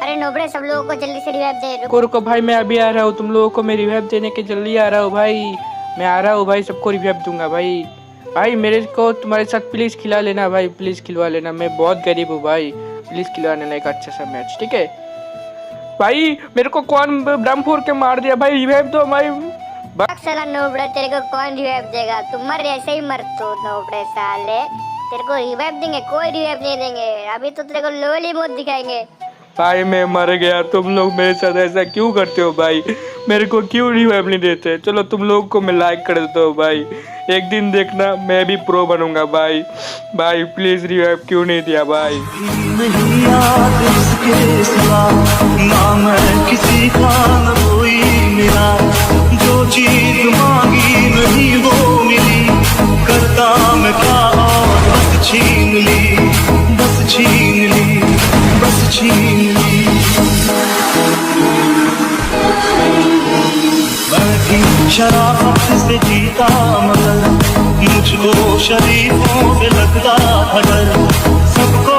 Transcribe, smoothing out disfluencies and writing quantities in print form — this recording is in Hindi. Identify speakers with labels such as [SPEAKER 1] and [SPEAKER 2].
[SPEAKER 1] अरे नोबड़े, सब लोगों को जल्दी से रिवाइव दे।
[SPEAKER 2] रुको रुको भाई, मैं अभी आ रहा हूँ, तुम लोगों को मैं रिवाइव देने के जल्दी आ रहा हूँ भाई। मैं आ रहा हूँ भाई, सबको रिवाइव दूंगा भाई। भाई मेरे को तुम्हारे साथ प्लीज खिला लेना भाई, प्लीज खिलवा लेना, मैं बहुत गरीब हूँ भाई, प्लीज खिलवा लेना एक अच्छा सा मैच, ठीक है भाई। मेरे को कौन ड्रम फोड़ के मार दिया भाई, रिवाइव दो भाई।
[SPEAKER 1] साला नोबड़े, तेरे को कौन रिवाइव देगा? तुम मर ऐसे ही मर तो नोबड़े साले। तेरे को रिवाइव देंगे? कोई रिवाइव नहीं देंगे। अभी तो तेरे को लोली मौत दिखाएंगे।
[SPEAKER 2] भाई मैं मर गया, तुम लोग मेरे साथ ऐसा क्यों करते हो भाई? मेरे को क्यों रिवाइव नहीं देते? चलो तुम लोग को मैं लाइक कर देता हूँ भाई, एक दिन देखना मैं भी प्रो बनूंगा भाई। भाई प्लीज रिवाइव क्यों नहीं दिया भाई?
[SPEAKER 3] नहीं याद इसके सिवा, ना मैं किसी का न कोई मिला, जो चीज मांगी नहीं वो मिली, करता मैं क्या और बस छीन ली, बस छीन ली, बस छीन ली। मैं भी शराफत से जीता मगर मुझको शरीफों से लगता था डर, सबको